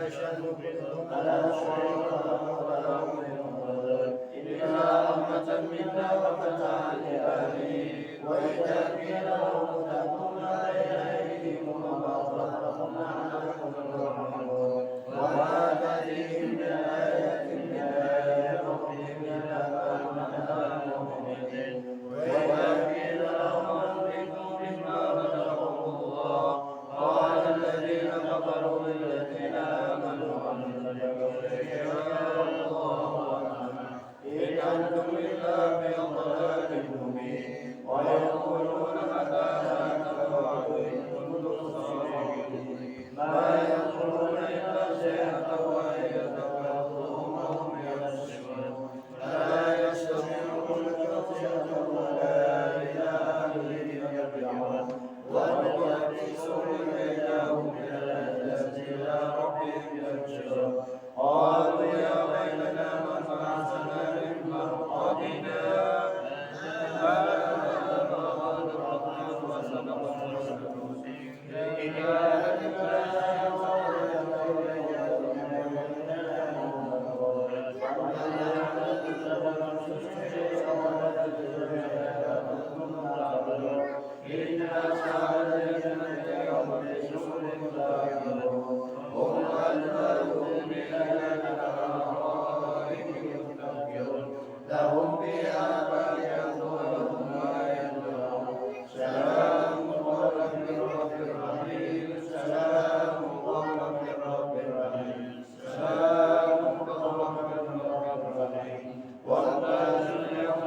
نشأ نقلهم على شريك ولا أمر إلا رحمة منا وفتحا لآله وإذا قيل لهم تكون إليهم وما ظهرهم وما تأتيهم من آية من آيات ربهم إلا كانوا عنها معرضين وإذا قيل لهم أنفقوا مما رزقكم الله قال الذين كفروا للذين آمنوا إن أنتم إلا في ضلال مبين ويقولون متى هذا الوعد إن كنتم صادقين ما يقولون إلا صيحة واحدة ويأخذهم وهم يبشرون فلا يستطيعون توصية ولا إلى أهلهم يرجعون وهم يبشرون إليهم إلى الأجلة إلى ربهم يرجعون قالوا يا ويلنا من بعثنا من مرقدنا لهم فيها فاكهة ولهم ما يدعون سلام قولا من رب رحيم سلام قولا من رب رحيم سلام قولا من رب رحيم والناس اليوم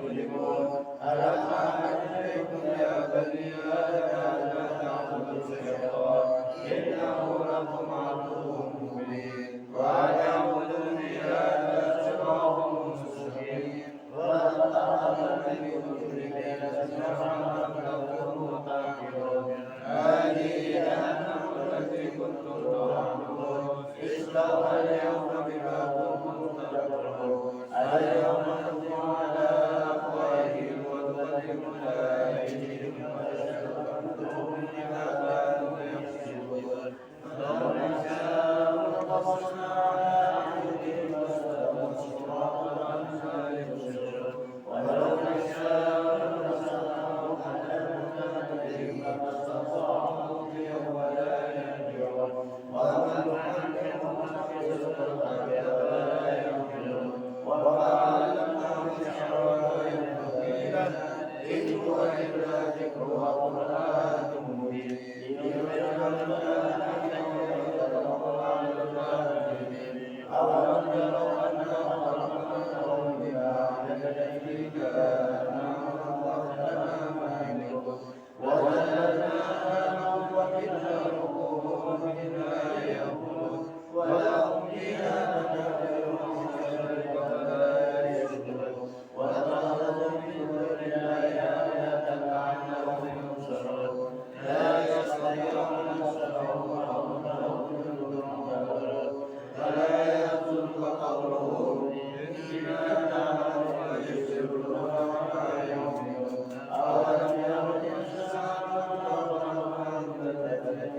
يكذبون ألم أعهد إليكم يا بني آدم ألا تعبدوا الشيطان إنه لكم عدو مبين وأن اعبدوني هذا صراط مستقيم ولقد أخذنا منكم لكي تسمعوا تكونوا تعقلون هذه جهنم التي كنتم توعدون اصلوها اليوم بما كنتم تكفرون اليوم نختم على أفواههم وتكلمنا أيديهم وتشهد أرجلهم بما كانوا يكسبون لو نشاء لقصصنا على أعينهم فاستبقوا الصراط عنا يبصرون ولو نشاء لمسخناهم على مكانتهم فما استطاعوا مضيا ولا يرجعون ومن نعلمهم نقص الخلق ولا يعقلون وما علمناه الشعر وينبغي إن هو إلا ذكر وقرآن مبين أولم يروا أنا خلقناهم بما عملت أيدينا أنعمنا ما يملكون وذللناهم ومنها ركوبهم ومنها يأكلون ولهم فيها منافع ومشارب فلا يشكرون واتخذوا من دون الله آلهة لعلهم ينصرون لا يستطيعون نصرهم وهم لهم جند محضرون فلا يحزنك قولهم إنما نعلم ويسرون وما يؤمنون أولم يروا الإنسان ما خلقنا ببدن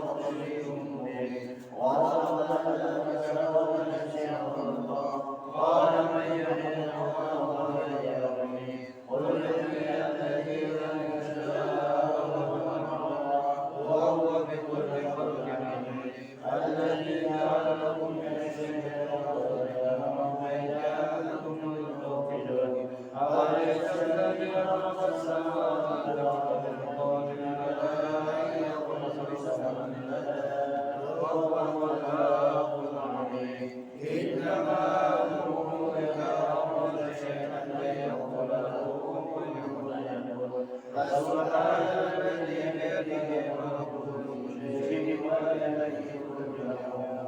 بصير مبين وضرب لنا مثلا ونسي خلقه قال من يحيي العظام وهي رميم قل يحيي الذي لم وهو بكل خلق عليم الذي جعل لكم من الشجر وإذا أنتم توقدون أوليس الذي خلق السماوات والأرض بقادر على أن يخلق مثلهم وهو الخلاق العليم إنما أمره إذا أراد شيئا أن يقول له كن فيكون فسبحان الذي بيده ملك كل شيء وإليه ترجعون.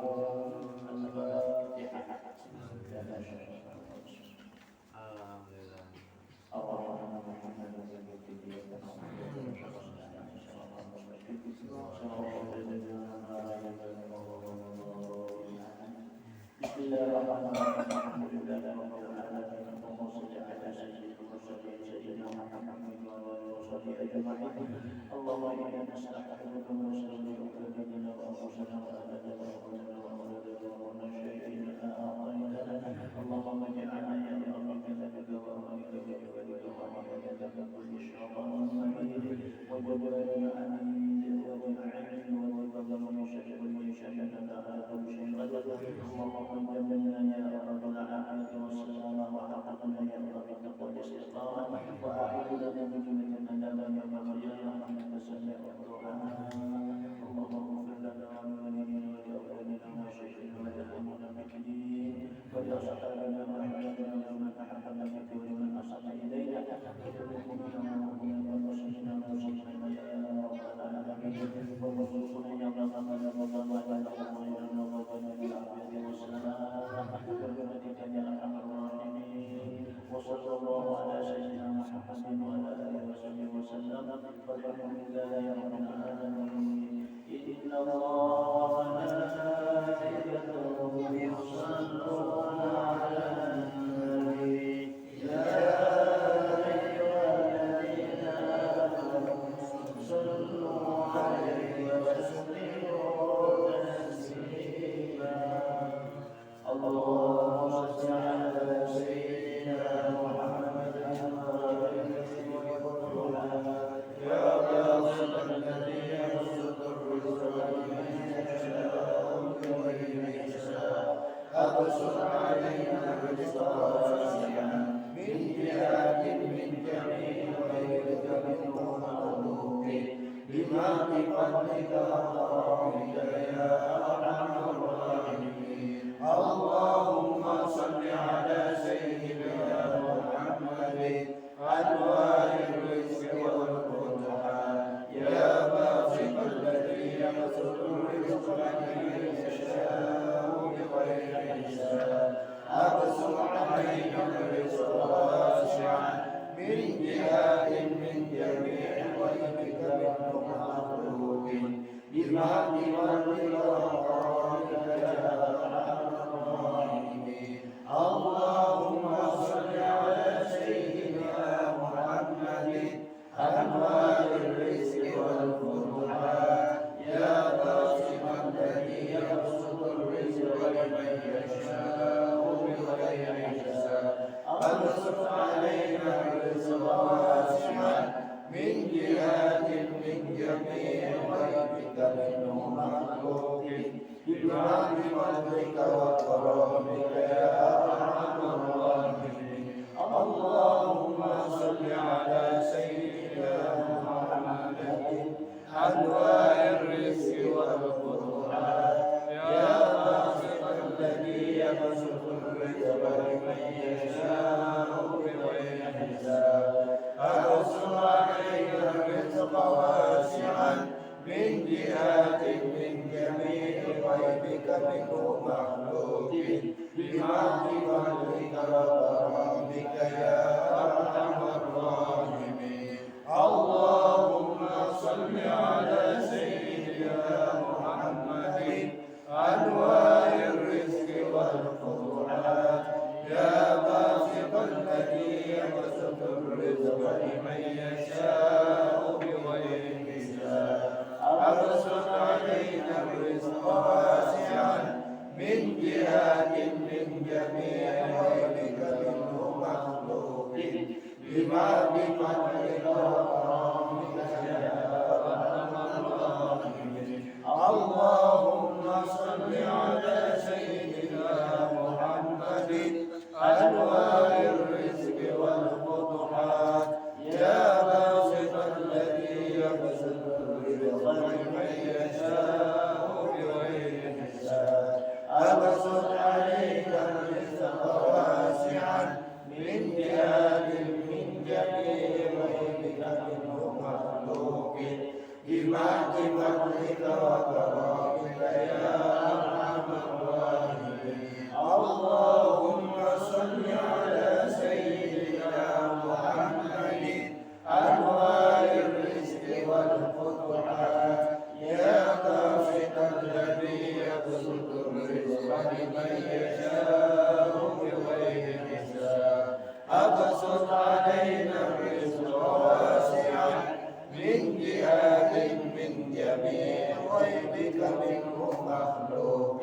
اللهم إنا نستعينك ونستغفرك ونستغفرك الحميد وبالعلم والفضل من شر كل شر على كل شيء قدر اللهم جملنا يا رب العالمين والسلامة وحققنا يا رب التقوى والاستقامة وأعوذنا من جملة الأندام يوم القيامة إنك سميع الدعاء اللهم اغفر لنا ولوالدينا ولأولادنا وشيخنا ولأمنا المكين ولأصحابنا وأحبابنا ومن أحبنا فيك ولمن أحسن إلينا وللمؤمنين والمؤمنات والمسلمين والمسلمات يا رب العالمين وارزقنا يا رب رمضان وجعلنا رمضان بالعافية والسلامة برحمتك يا أرحم الراحمين وصلى الله على سيدنا محمد وعلى آله وصحبه وسلم والحمد لله رب العالمين إن الله وملائكته يصلون على النبي يا أيها الذين آمنوا صلوا عليه وسلموا تسليما اللهم صل على سيدنا محمد يا باسط الذي يبسط الرزق لمن يشاء بغير حساب أبسط علينا الرزق واسعا من جهات من جميع غيرك من مخلوق بما بفضلك وكرمك يا أرحم الراحمين اللهم صل على سيدنا محمد أنواع الرزق والفتوحات يا باسط الذي يبسط الرزق لمن يشاء بغير حساب أبسط علينا الرزق واسعا من جهات من جميع غيرك من مخلوق بما بفضلك وكرمك يا أرحم الراحمين اللهم صل على سيدنا محمد أنواع الرزق والفتوحات يا باسط الذي يبسط الرزق لمن يشاء بغير حساب أبسط علينا الرزق واسعا من جهات من جميع غيرك منه مخلوق بما بفضلك وكرمك يا أرحم الراحمين اللهم صل على سيدنا محمد أنواع الرزق والفتوحات يا باسط الذي يبسط الرزق لمن يشاء بغير حساب أبسط علينا الرزق واسعا من جهات من جميع غيبك منه مخلوق بما بفضلك وكرمك يا أرحم الراحمين اللهم صل على سيدنا محمد أنواع الرزق والفتوحات يا باسط الذي يبسط الرزق لمن يشاء بغير حساب أبسط علينا الرزق واسعا من جهات من جميع غيرك منه مخلوق بما بفضلك وكرمك يا أرحم الراحمين اللهم صل على سيدنا محمد أنواع الرزق والفتوحات يا باسط الذي يبسط الرزق لمن يشاء بغير حساب أبسط علينا الرزق واسعا من جهات من جميع غيرك منه مخلوق بما بفضلك وكرمك يا أرحم الراحمين اللهم صل على سيدنا محمد أنواع الرزق والفتوحات يا باسط الذي يبسط الرزق لمن يشاء بغير حساب أبسط علينا الرزق واسعا من جهات من جميع غيبك منه مخلوق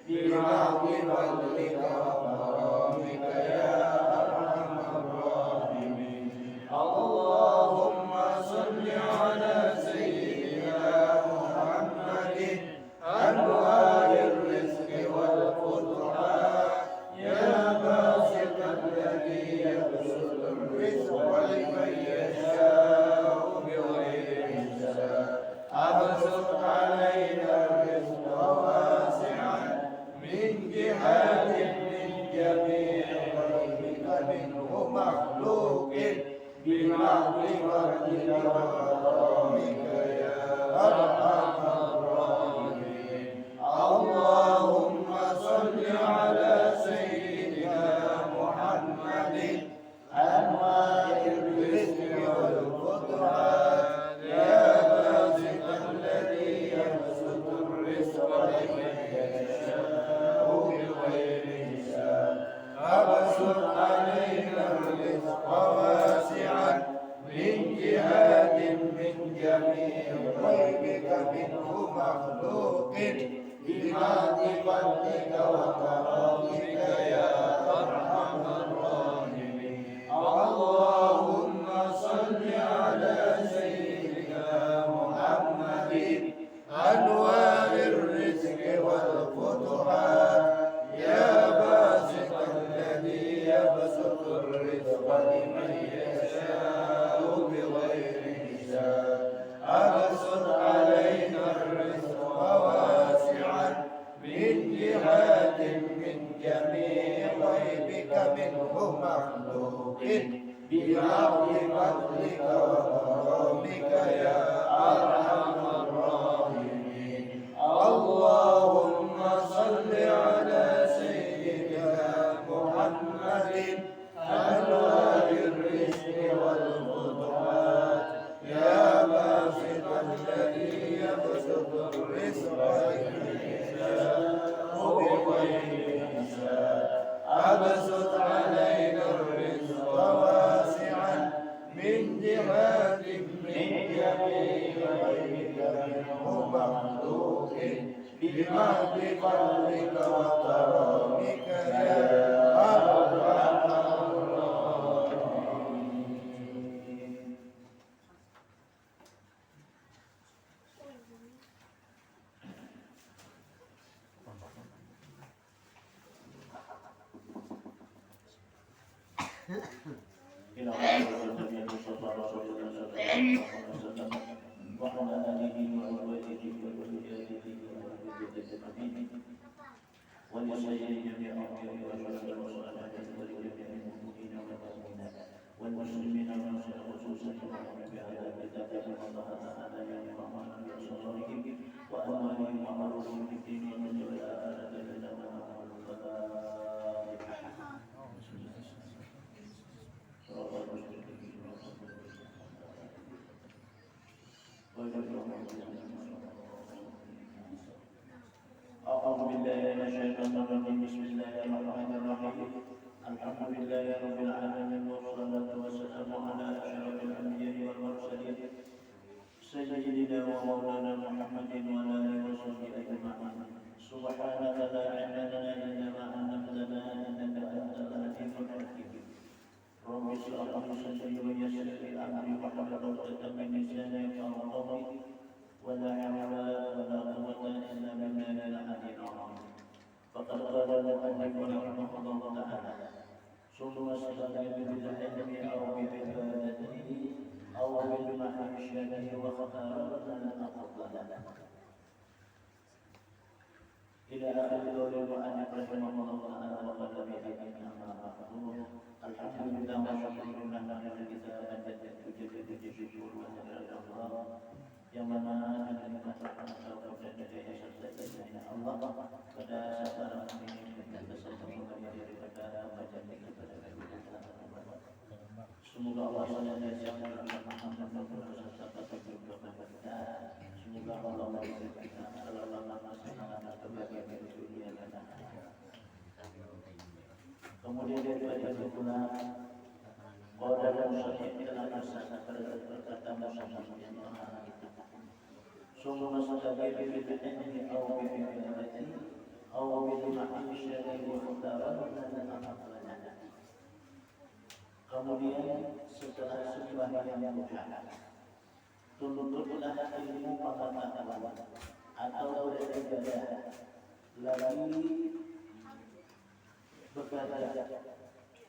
بما بفضلك وكرمك يا أرحم الراحمين اللهم صل على سيدنا غيبك منه مخلوق بما بفضلك وكرمك يا أرحم الراحمين. اللهم صل على سيدنا محمد أنواع الرزق والفتوحات يا باسط الذي يبسط الرزق لمن يشاء بغير حساب. أبسط علينا الرزق واسعا من جهات من جميع غيبك منه مخلوق بمحض فضلك وكرمك يا أرحم الراحمين. اللهم صل على سيدنا محمد أنواع الرزق والفتوحات يا باسط الذي يبسط الرزق لمن يشاء بغير حساب. أبسط علينا الرزق واسعا من جهات من جميع غيرك منه مخلوق بمحض فضلك وكرمك يا أرحم الراحمين. والمسلمين خصوصا بهذا الكتاب الله تعالى بأسرارهم وأموالهم وأمرهم في الدين والآخرة لنا أعوذ بالله من الشيطان الرجيم. بسم الله الرحمن الرحيم. الحمد لله رب العالمين والصلاة والسلام على أشرف الأنبياء والمرسلين سيدنا ومولانا محمد وعلى آله وصحبه أجمعين. سبحانك لا علم لنا إلا ما علمتنا إنك أنت العليم الحكيم. رب اشرح لي صدري ويسر لي أمري واحلل عقدة من لساني يفقهوا قولي ولا حول ولا قوة إلا بالله العلي العظيم. فقد قال المؤلف رحمه الله تعالى: ثم استغل بالعلم أو بعبادته أو بالمعيشة واختار لنا الأفضل. إلى آخر قول المؤلف رحمه الله تعالى. وقال بحديث أما بعد: الحمد لله وشكر لله على الكتاب الذي تجدد الشكر وتجدد الله yang mana ada dikatakan atau dari Allah pada saat ini kita bersama daripada bacaan kepada kita. Semoga Allah senantiasa memberkati kita. Semoga Allah memberi kita selamat senang dan kebahagiaan di dunia dan akhirat. Kemudian daripada itu pula qala musannif telah berkata musannif yang ثم استغل بالعلم أو بعبادته أو بالمعيشة واختارنا الأفضل. Kemudian setelah sembahyang duha, tuntutlah ilmu pengetahuan atau beribadah, lagi bekerja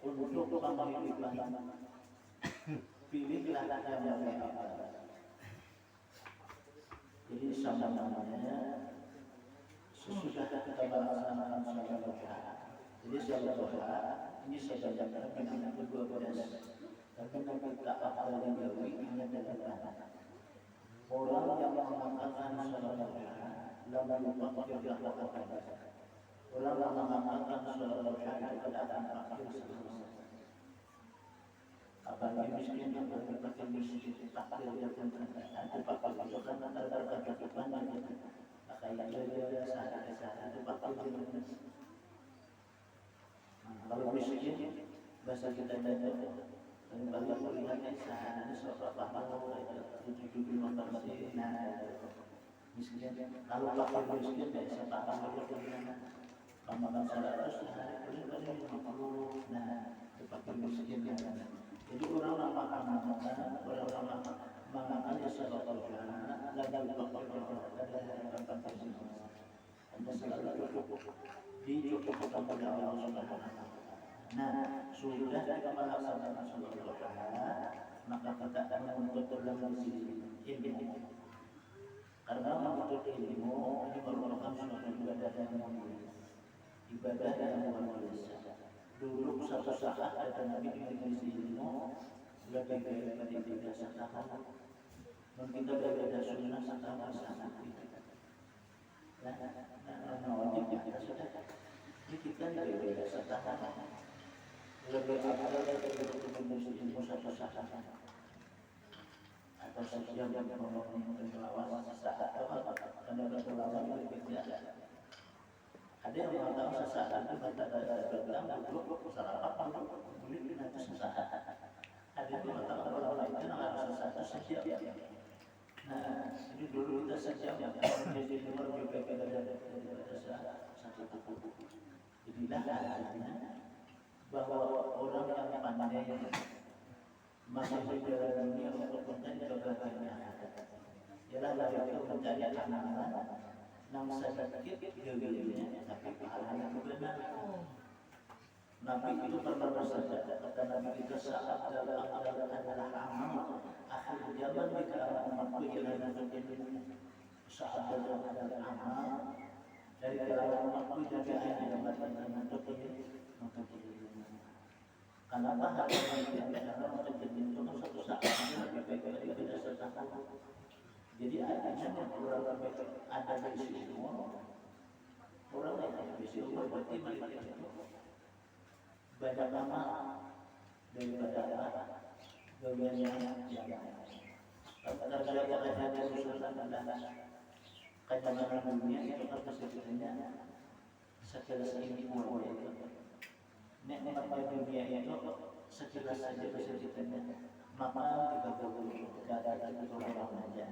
untuk penghidupan. Pilihlah yang lebih. Jadi sama-samanya sesudah kita melaksanakan salat duha. Jadi salat duha ini saja dengan kedua belas. Tapi kita akan menjauhi hanya dengan orang yang mengamalkan salat duha lalu mengkafirkan perkara. Orang yang mengamalkan salat duha itu akan kafir selesai. Apalagi miskin yang berkata miskin takdir yang itu bakal masukkan antara kehidupan dan akhirat dia sadar itu bakal kalau miskin bahasa kita itu Dan bagi kuliahnya sehari seorang paham tujuh masih miskin. Kalau pakai miskin biasa paham kuliahnya. Pemakan 100 sehari kuliah tadi 50. Nah, dipakai miskin ya. Jadi orang makan orang ya seorang lagi Anda selalu cukup dicukupkan pada Allah Subhanahu. Nah, sudah kita melaksanakan sholat duha, maka kita akan menuntut ilmu di ilmu. Karena menuntut ilmu ini merupakan suatu ibadah yang mulia, ibadah yang luar biasa. Dulu satu saat ada Nabi di majelis ilmu, lebih baik dari ibadah satahan. Dan kita berbeda sunnah sama-sama. Nah, wajib kita sudah. Ini kita berbeda satahan. Lebih afdal dari ilmu satu saat. Atau sejam yang berlawan sesaat atau karena berlawan lebih tidak. Ada yang mengatakan sesaat itu datang duduk sarapan boleh nanti sesaat. Ada yang mengatakan berlawan itu harus sesaat sejam. Nah, ini dulu kita sejam menjadi luar biasa daripada satu buku. Inilah artinya bahwa orang yang pandai masih di dalam dunia untuk mencari kebahagiaan. Ialah dari itu mencari amalan yang sedikit gilirnya tapi pahalanya benar. Nabi itu pernah bersabda, kata Nabi kita saat dalam adalah amal akhir zaman jika umatku ialah ilmu. Saat dalam adalah amal dari kalangan umatku jadi akhir zaman untuk ilmu. Kenapa hal ini karena untuk itu satu saat lebih baik daripada sesaat. Jadi artinya orang ada di sini orang yang di sini berarti mereka itu banyak amal daripada bagian yang kalau ada urusan kajian dunia itu kan sebenarnya sekilas ini mulai itu nikmat dunia itu sekilas saja bisa ditanya makan 30 dada 30 orang aja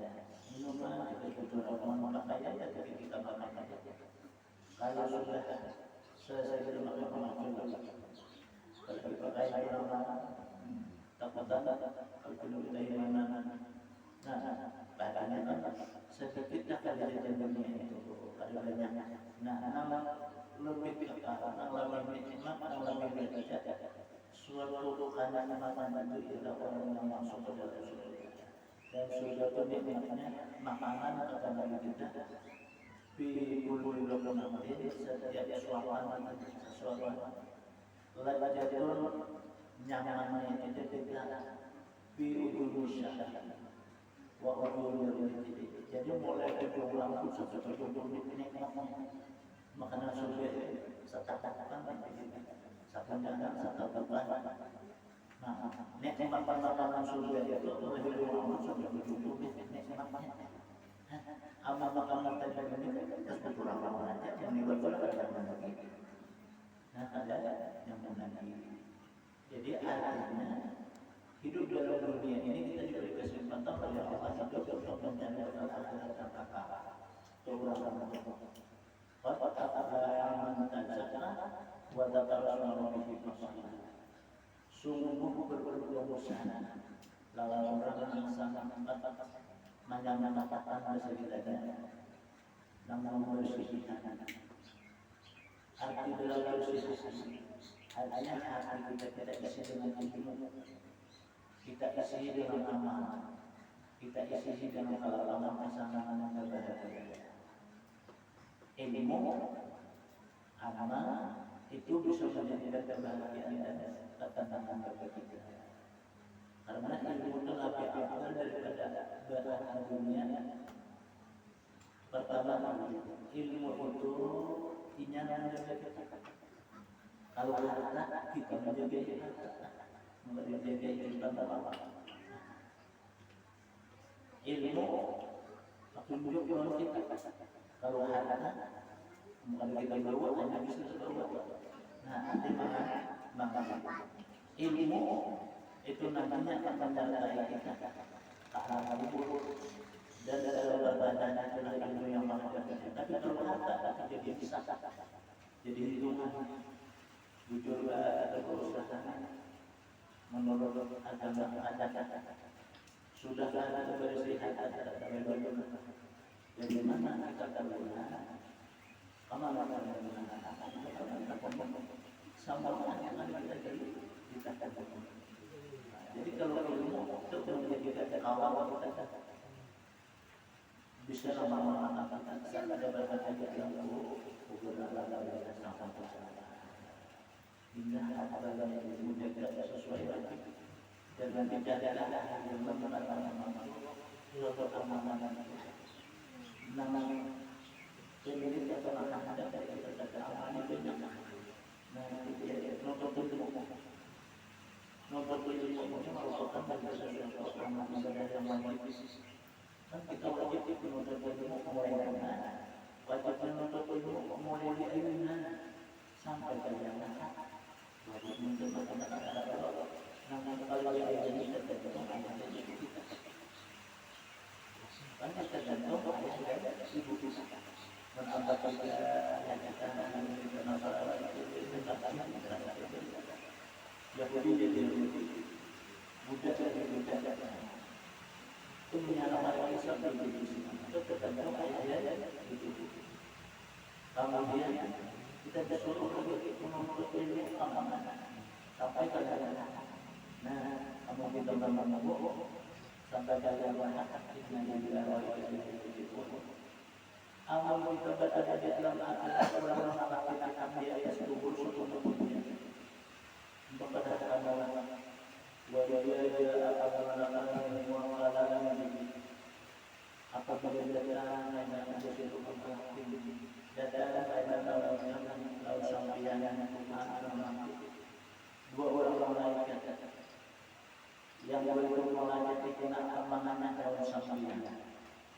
minuman 30 orang maka kaya tapi kita makan aja kalau sudah selesai kita makan kalau dipakai orang takutkan kalau kita imanan nah badannya kan sedikit kali dunia itu ada banyak nah nama lebih kekal lebih nikmat lebih baik suatu kanan makanan itu ialah orang yang masuk ke dalam surga dan surga itu nikmatnya makanan kata Nabi kita di bulu nanti setiap suapan lajatul nyamannya itu tidak di ujung syahid wa ujung jadi mulai ujung lampu sampai ujung nikmatnya makanan surga setatakan satu jangan satu tempat. Nah, nikmat makanan surga itu lebih lama sampai ujung nikmatnya. Amal makanan tadi ini terus berkurang aja yang dibuat ada lagi. Nah, ada yang menanti. Jadi artinya hidup dalam dunia ini kita diberi kesempatan oleh Allah untuk mencari akhirat yang kekal. Orang sungguh berusaha lawan orang yang sangat menyamakan kesegitannya namun bersihkan arti dalam bersih artinya hati kita tidak isi dengan ilmu kita isi dengan amal kita isi dengan kelapangan pasangan yang berbahagia ilmu amal itu bisa menjadikan kebahagiaan dan ketenangan bagi kita. Karena ilmu itu lebih afdal daripada bahan dunia. Pertama, ilmu itu inyaman dari kita. Kalau harta kita menjaga harta, menjaga kehidupan apa? Ilmu tunjuk kita. Kalau harta bukan kita bawa hanya bisa terbawa. Nah, maka ilmu itu nantinya akan menyertai kita ke arah kubur dan dalam badan adalah ilmu yang mengajarkan. Tapi kalau harta jadi bisa, jadi hitungan, jujur atau berusaha menurut agama ada sudah ada kebersihan ada bagaimana dari mana kita terguna amal sama yang ada kita jadi kalau ilmu itu menjadi awal kita bisa lama-lama ada berbagai yang indah apabila ilmu tidak sesuai dan tidak ada yang memperhatikan nama pemilik atau anak ada dari amalnya banyak. Nah, nomor itu merupakan bagian dari amal ibadah yang wajib. Kan kita wajib menuntut ilmu mulai dari mana? Wajib menuntut ilmu mulai dari mana? Sampai ke yang wajib menuntut ilmu. Namun kalau yang ini tergantung ayat kita. Karena tergantung ayat ibu kita. Menambah kita ayat kita menjadi masalah Yahudi jadi budak jadi budak. Itu menyalahkan Islam itu tergantung ayat itu. Kemudian kita disuruh untuk menuntut ilmu sampai ke nah, kamu kita menunggu sampai kalian ini amal kita berada di dalam hati orang-orang kita di atas kubur semuanya kepada Allah apa perbedaan yang menjadi dua orang malaikat yang bermulanya dikenakan mangannya daun sambian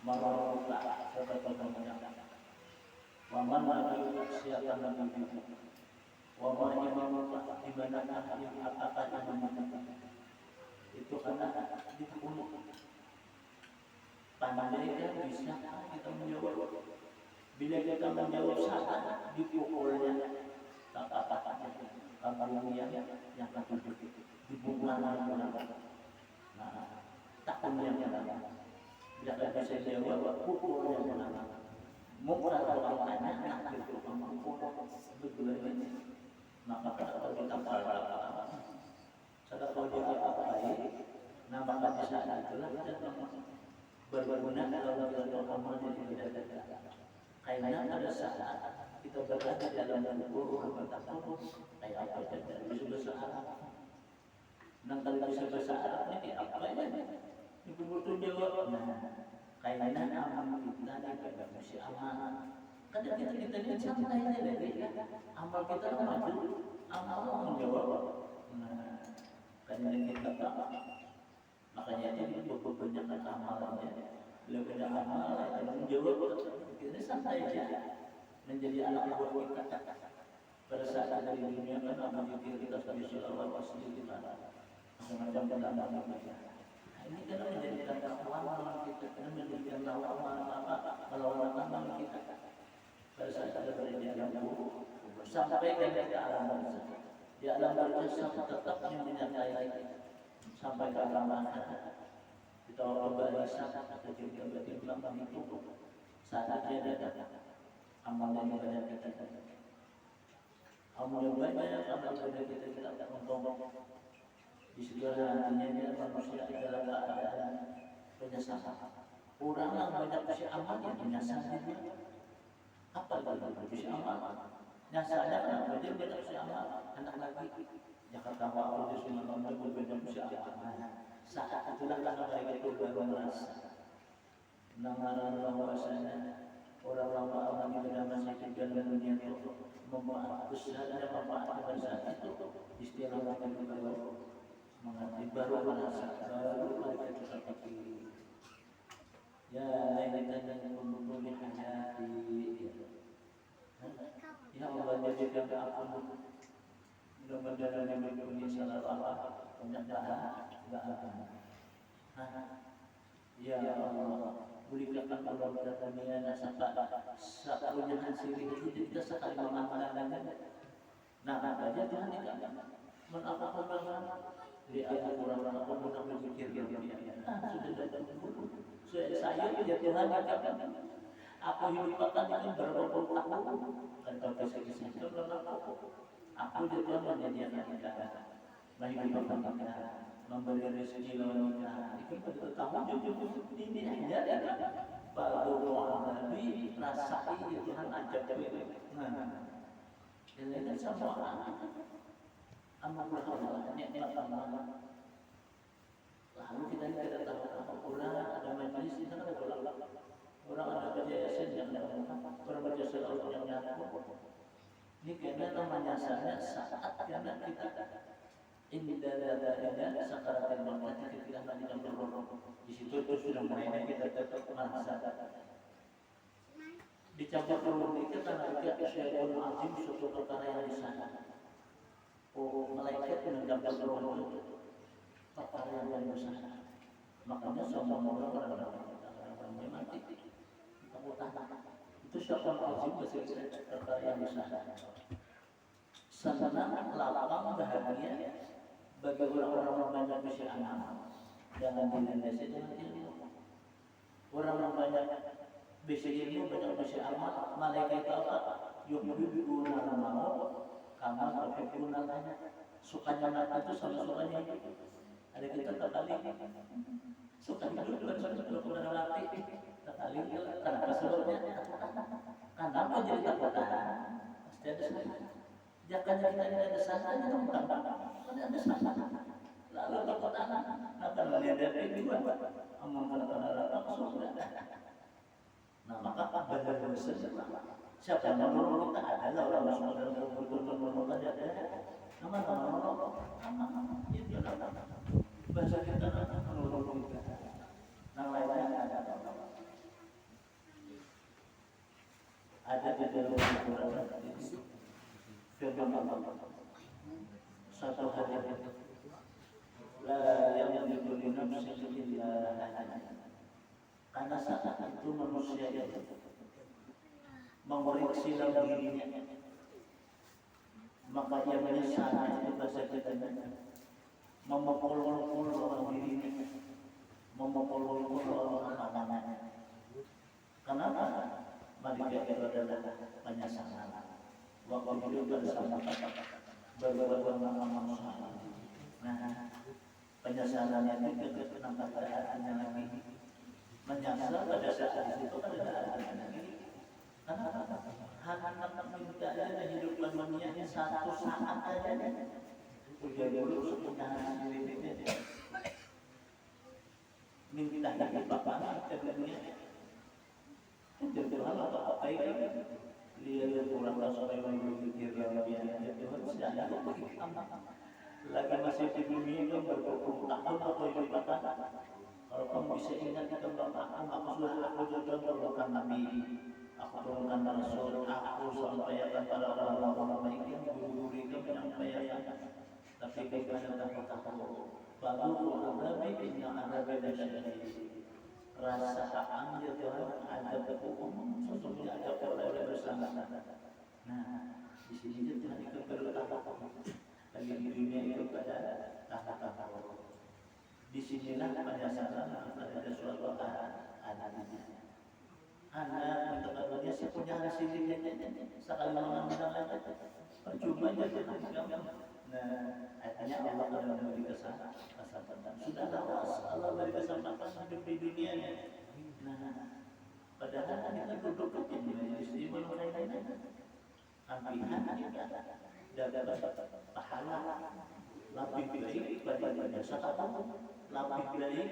merupakan seperti waman lagi siapa nabi waman imam di mana apa itu karena dibunuh pandai dia bisa kita menjawab bila kita menjawab salah dipukulnya tak apa-apa kampungnya yang ketujuh dibunuh nah takkan yang bila kita bisa jawab pukul yang benar muka orang tanya itu betul ini maka kalau kita salah sadar kalau dia apa-apa nah maka bisa itulah berguna kalau kita amal jadi tidak karena pada saat kita berada dalam kubur bertakwa kayak apa saja bisa bahasa Arab dan kalau bisa bahasa Arab ini apa aja ibu butuh jawab karena amal kita tidak mesti amal kan kita lihat santai aja amal kita maju amal menjawab karena kita makanya ini banyak amalannya lebih banyak amalan yang menjawab kita santai aja menjadi anak buah kita pada saat ada di dunia kan amal kita sebagai seorang pasti kita macam-macam amal ini kan menjadi amal kita kan menjadi amal melawan amal kita pada saat ada di alam kubur sampai ke alam barzakh di alam barzakh tetap yang menyertai sampai ke alam akhirat kita orang barisan atau juga bertimbang itu saat dia ada amal yang banyak kita amal yang banyak amal yang kita untuk di segala nantinya manusia dalam keadaan penyesalan orang yang banyak usia amal yang menyesal apa itu usia amal nyasalnya kan dia banyak usia amal anak lagi Jakarta waktu di semua orang berbeda usia amal saat itulah karena mereka itu baru merasa mengenal bahwasanya orang-orang amal di dalam masjid dan dunia itu membuat besar dan manfaat pada saat itu istilah mereka baru mengerti baru merasa baru mereka bisa pikir ya lainnya yang membunuh hati ya Allah jadikan ampun mudah-mudahan yang mempunyai salah punya enggak ada. Nah, ya Allah, berikan kepada kami sapunya hasil itu kita sekali mengamalkan. Nah, aja Tuhan tidak menampakkan di ayat orang-orang aku mudah berpikir sudah saya ya Tuhan aku hidup akan ini berpuluh tahun dan kau kisah-kisah itu aku juga menyediakan kita menghidupkan kita memberi rezeki lawan kita itu betul tahun ini aja baru Nabi rasai ya Tuhan ajak ini semua amal Allah. Lalu kita tidak tahu orang ada majelis di sana orang ada kajian yang orang baca surah yang nyata. Ini karena namanya saat karena kita indah sakaratul maut ketika nanti berroh di situ itu sudah mulai kita tetap merasa dicampur roh itu karena kita syai'un azim suatu perkara yang di sana. Oh, malaikat mencampur roh itu perkara yang besar. Makanya semua orang mati ketakutan. Itu syai'un azim perkara yang besar. Senang, lapang, bahagia bagi orang-orang banyak bisa amal. Jangan dilandasi dengan ilmu. Orang banyak bisa ilmu, banyak bisa amal. Malaikat apa? Yuhibbuna al-maut kama tuhibbuna al-hayat. Sukanya mati itu sama sukanya hidup. Ada kita terbalik. Suka hidup dengan mati. Terbalik. Kenapa sebabnya? Kenapa jadi takutan? Pasti ada sebabnya. Jangan kita tidak ada sananya itu bukan ada sana. Lalu takutan akan melihat kedua. Amal kata surga. Nah maka benar benar siapa yang menolong kita adalah orang yang betul-betul menolong ada. Nama itu bahasa kita menolong kita. Nama lainnya ada di dalam Al-Quran. Firman Allah satu hari la yamliku li nafsihi illa karena saat itu manusia itu mengoreksi dalam dirinya maka ia menyesal itu bahasa kita memukul-mukul dalam dirinya memukul-mukul dalam amanahnya. Kenapa? Mereka itu adalah penyesalan. Waktu hidup bersama berbuat manusia. Nah, penyesalannya itu kenapa keadaannya lagi menyesal pada saat itu keadaan lagi. Karena hak minta dan hidup manusia satu saat aja udah dulu sepunya diri minta hidup apa ke dunia Tuhan atau apa ini lihat kurang sampai berpikir yang biasa Tuhan sudah ada lagi masih di dunia itu berpuluh tahun atau hidup kalau kamu bisa ingat kita aku sudah turunkan Nabi aku turunkan Rasul aku sampaikan pada orang-orang baik yang guru-guru itu menyampaikan tapi kita takut baru Nabi inna Nabi syahid rasa ambil Tuhan ada berhukum sesungguhnya ada oleh bersama. Nah di sini Tuhan itu perlu takut lagi di dunia itu pada takut. Di sinilah penyesalan ada suatu anak-anaknya. Anak menetapkannya sepunya hasilnya sekali mengambil aja percuma aja Nah, artinya Allah akan memberi kesempatan. Sudah lawas Allah beri kesempatan hidup di dunia. Nah, padahal kita duduk di majelis ini mengenai ampihan dapat pahala lebih baik daripada satu lebih baik.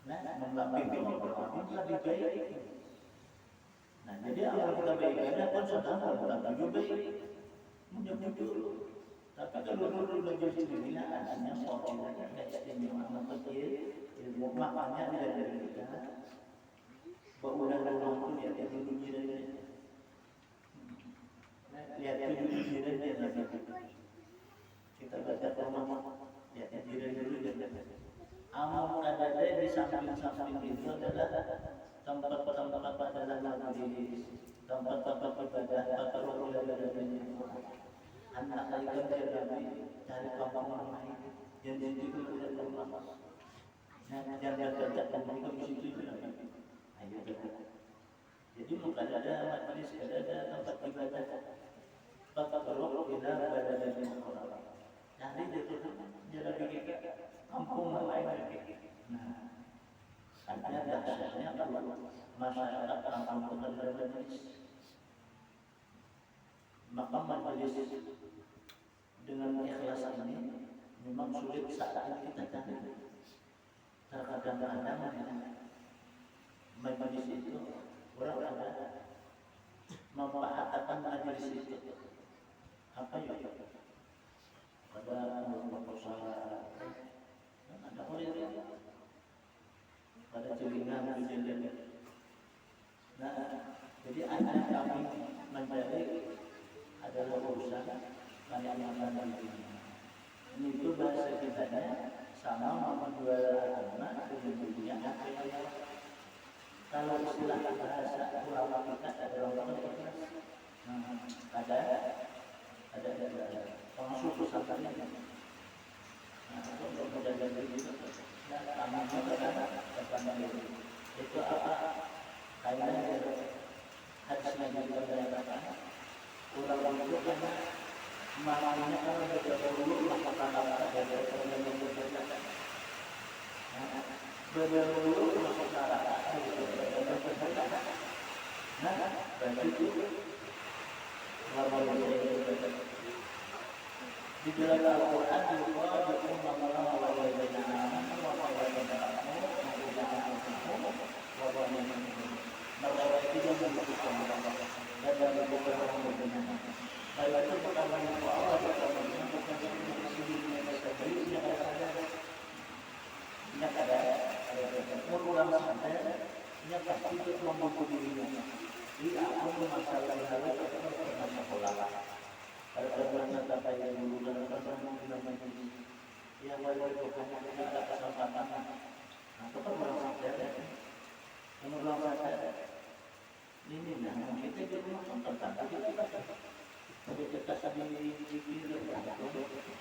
Nah, lebih baik. Nah, jadi amal kita baik ada pun sedang juga baik. Menjadi dulu. Tapi kalau dulu belajar sendiri adanya soal istimewa kecil ilmu makanya dari kita berulang-ulang itu lihat dulu jirannya lihat dulu jirannya lagi kita baca rumah lihat samping itu adalah tempat-tempat adalah majlis, tempat-tempat ibadah, tempat rohani dari anak lagi Nabi dari kampung lain yang jadi kemudian rumah. Yang kerja dan mereka di situ ayo jadi bukan ada majlis, ada tempat ibadah, tempat roh bila berada di orang. Jadi dia bikin kampung lain. Nah, ada dasarnya kalau masyarakat kampung bermajlis, maka majlis dengan ikhlas ini memang sulit saat kita cari. Terkadang-kadang majlis itu orang ada memanfaatkan majlis itu apa ya? Pada proposal ada oleh pada jaringan berjalan. Nah, jadi ada kami mencari adalah urusan banyak ini itu bahasa kitanya sama dua agama dengan dunia. Kalau istilah bahasa ulama kita ada orang ikhlas. Ada pengasuh pesantrennya. Nah, untuk menjaga diri itu, nah, kami juga itu apa? Kayaknya hadis Nabi berkata, ulama itu karena marahnya kalau berdahulu maka kata dari orang yang berbeda. Berdahulu maka kata dari orang yang berbeda. Nah, berarti itu di dalam Al-Quran juga berumah Allah wa wajibna aman wa wajibna aman mereka tidak membutuhkan dan dari beberapa benar. Baik itu perkara yang Allah berkata bukan sendirinya sendiri yang ada mengulang sampai yang pasti itu membuku dirinya. Jadi aku masalah dalam sekolah. Ada orang kata yang dulu dalam pertemuan yang wajib bukannya tidak kesempatan. Nah, itu kan orang sadar. Menurut saya ini nah kita di rumah tentang kita sendiri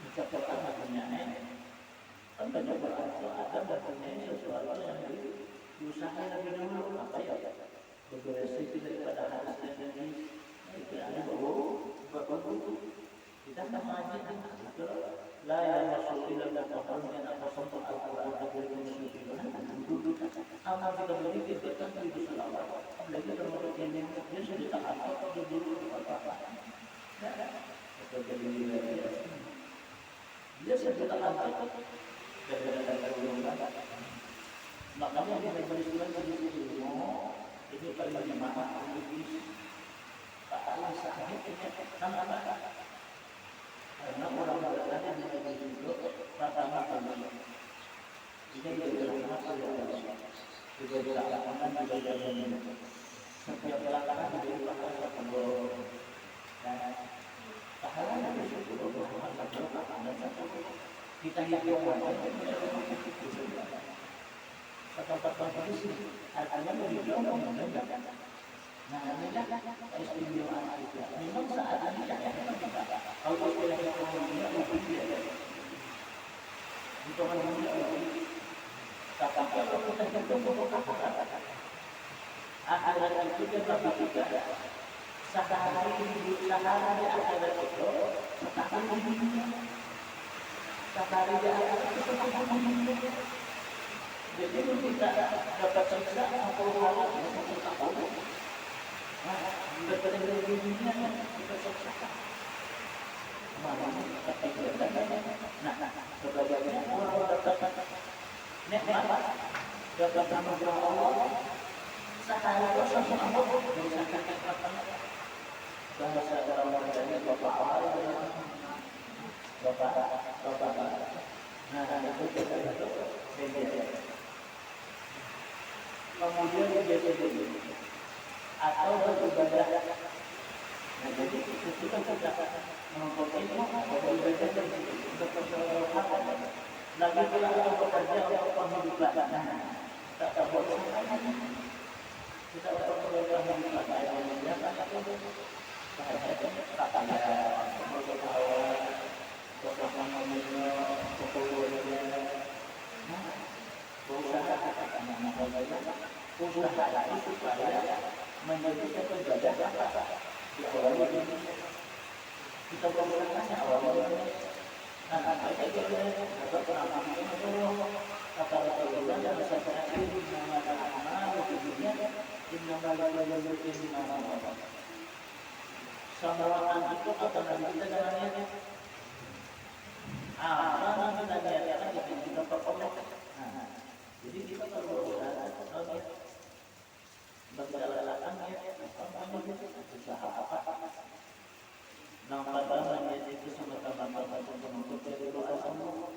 kita pertama punya kan banyak ada punya sesuatu yang diusahakan lebih dulu apa ya beberapa daripada hasil yang itu ada baru kita mengaji itu la ya rasulillah dan Tuhan apa contoh Al-Qur'an duduk amal kita beri kita kan itu selawat lagi termasuk ini dia sudah tak apa dulu apa dia sudah tak apa makanya kita berikan ini paling lima Allah sakitnya apa karena orang berada yang menjadi itu pertama kali ini juga apa ya juga dilakukan juga jalan setiap pelaksanaan dari bahasa pendorong dan pahala yang disebut bahwa kita yang kata-kata itu artinya menunjukkan menunjukkan. Nah, inilah istimewaan kita. Memang saat ini kalau kita ekonominya lebih dia. Untuk menunjukkan kata kalau kita ketemu akhirat itu kita berpikir sehari di akhirat itu setahun di dunia. Sehari di akhirat itu setahun di dunia. Jadi kita dapat siksa 60 hari untuk tahun. Berkaitan dengan dunia kita siksa. Nah, sebagiannya orang dapat nikmat dapat anugerah Allah. Sehari itu sama Allah berikan nikmat. Bahasa orang Madani Bapak Allah, Bapak. Nah, itu kita itu beda. Kemudian dia jadi atau beribadah. Nah, jadi kita menuntut ilmu atau beribadah untuk persoalan apa? Lagi pula bekerja untuk penghidupan. tak boleh kita perlu menggunakan yang Samaran itu akan kita jalannya apa kita lihat kita perlu. Jadi kita perlu berjalan usaha apa nampak banyak itu sama-sama untuk berdoa semua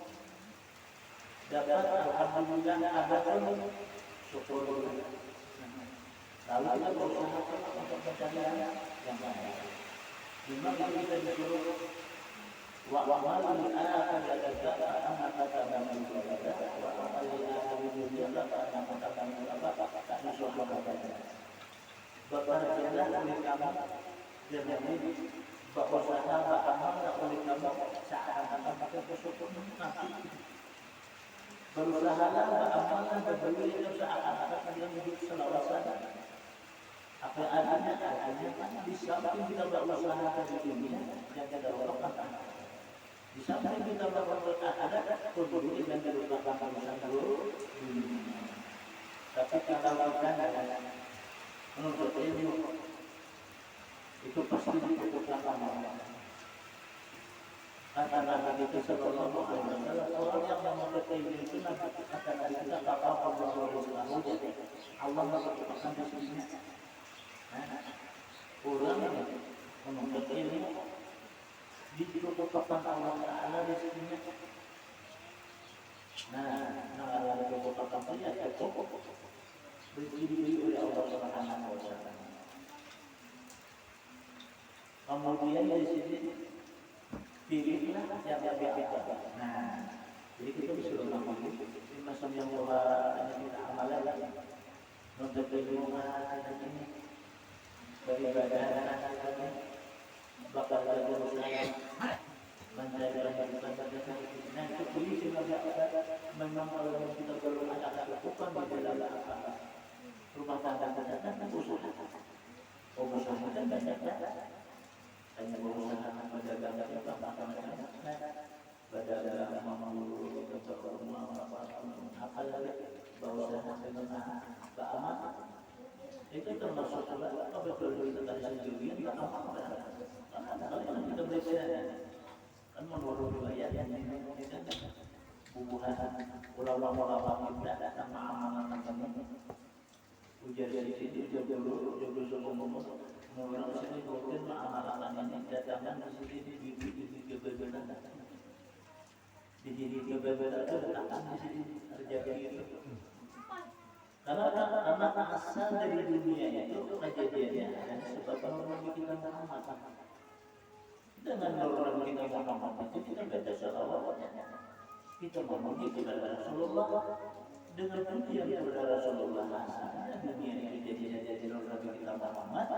dapat alhamdulillah ada pun syukur lalu kita berusaha untuk mencari yang baik. Memang kita disuruh wa'amal akan ada anak kata dan ibadah wa'amal akan juga anak kata dan ibadah tak disuruh kata. Bekerjalah oleh kamu dan ini berusaha beramal oleh kamu seakan-akan kita bersyukur nanti. Berusahalah beramal dan berbudi seakan-akan kita hidup selawasana. Apa adanya di samping kita berusaha di dunia yang kita lakukan. Di samping kita berusaha ada kondisi yang kita lakukan dulu. Tapi kita lakukan menuntut ilmu itu pasti dibutuhkan lama. Karena kita sallallahu alaihi wasallam orang yang menuntut ilmu itu nanti akan kita kapal Allah menciptakan di sini. Orang menuntut ilmu dibutuhkan Allah Taala di sini. Nah, dibutuhkan ya cukup diberi oleh Allah Subhanahu wa taala. Kemudian di sini pilihlah yang berbeda. Nah, jadi kita bisa memilih macam yang kita amalkan untuk beribadah ini beribadah bakal berusaha mencari ibadah. Nah, itu pilih sebagai memang kalau kita perlu ada lakukan di dalam rumah tangga dan usaha. Usaha dan banyak hanya berusaha menjaga macam-macam. Berdagang mampu apa lagi berusaha dengan beramal. Itu termasuk juga betul kita dari segi kita amal. Kalau kita belajar kan menurut ayat yang ini kan bubuhan ulama-ulama kita sama amalan teman ujar dari sini ujar dulu sombong orang sini mungkin amalan ini datangkan di sini di kebebasan di sini kebebasan itu datang di sini terjadi itu karena asal dari dunia itu kejadiannya dan sebab orang kita Muhammad dengan orang kita Muhammad itu kita baca salawatnya kita memuji kepada Rasulullah dengan pujian kepada Rasulullah dunia ini jadi orang kita Muhammad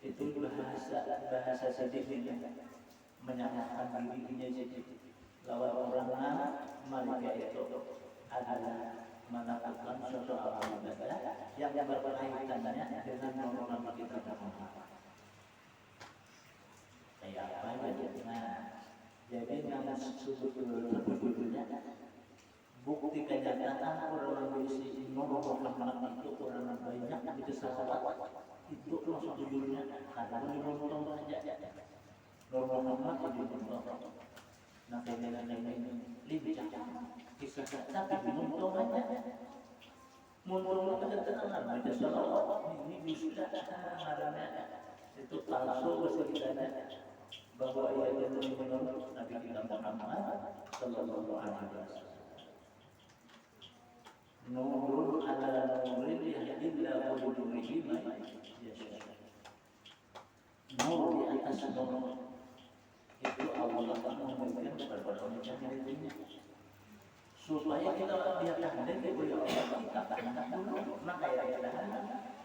itu bahasa sedikit menyatakan dirinya jadi lawan orang mereka itu adalah melakukan suatu ibadah yang berkaitannya dengan orang kita Muhammad. Kayak apa aja? Nah, jadi yang sebetulnya bukti kenyataan orang berisi Muhammad itu orang banyak itu salawat itu langsung judulnya karena menonton saja Muhammad itu menonton. Nah, lain-lain lebih kisah tapi menonton aja. Menonton ketenangan baca salawat ini bisa karena itu palsu sebenarnya bahwa ia itu menurut Nabi kita Muhammad sallallahu alaihi wasallam. Nurul ala nurin illa qulubihim nur di atas nur itu Allah memberikan kepada orang yang punya supaya kita lihat dan oleh Allah kita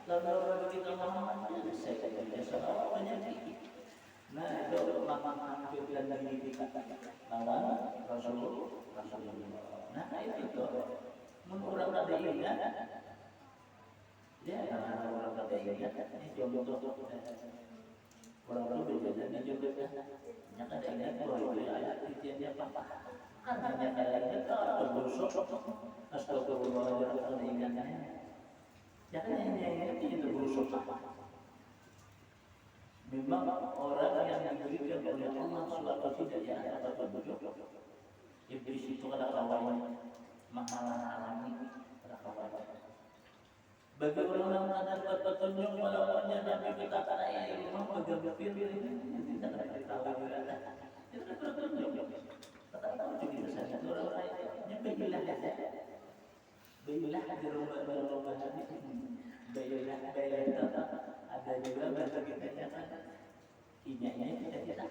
Lalu kita memahami saya biasa penyakit. Nah itu hampir dan lawan Rasulullah. Nah itu tuh menurut orang Ingat ya orang Ingat ini contoh orang berbeda juga nyata ingat bahwa itu ada titiknya apa kan hanya kayak kita berusaha astagfirullahaladzim ingatnya jangan hanya itu berusaha memang orang yang diberikan oleh Allah suatu hidayah atau petunjuk iblis itu ada kawannya menghalang-halangi ada kawannya bagi orang yang mendapat petunjuk walaupun dia Nabi kita kata memang berpikir ini tidak ada tahu juga itu petunjuk tak tahu juga saya orang lainnya baiklah saja baiklah di rumah baiklah ada juga bahasa kita nyata inyanya kita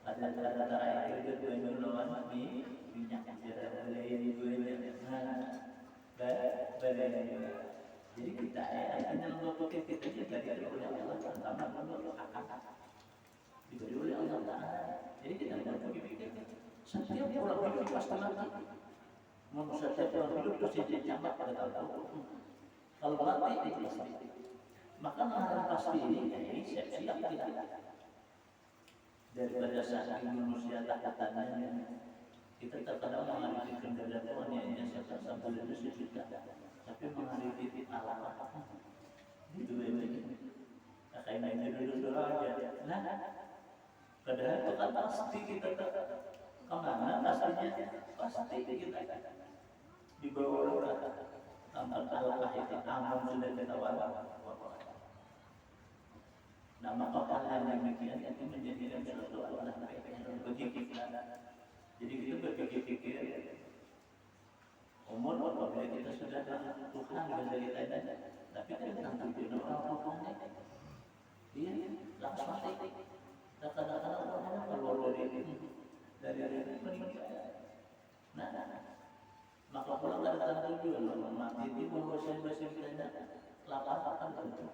ada ada air itu dua lawan di minyak jadi kita hanya membuat kita dari oleh Allah pertama diberi oleh Allah Taala. Jadi kita berpikir setiap orang hidup pasti mati. Mau setiap orang hidup pasti dicamat pada tahu. Kalau mati itu pasti. Maka hal pasti ini siap-siap kita. Daripada saat manusia takatannya kita terkadang menghadapi kendala Tuhan yang siapa sampai itu sejuta, tapi menghadapi alam itu begini. Kayak ini dulu aja. Nah, padahal itu kan pasti kita kemana pasti kita dibawa orang tanpa Allah itu aman sudah kita wala. Nah, maka hal yang demikian itu menjadikan suatu Allah bagi kita. Jadi kita berpikir umur apabila kita sudah Tuhan dari kita, tapi kan tentang tujuan orang dia langsung mati. Kadang-kadang orang keluar dari meninggal. Nah, maka pulang ada tujuan mati itu bahasa kita lapar akan tentu.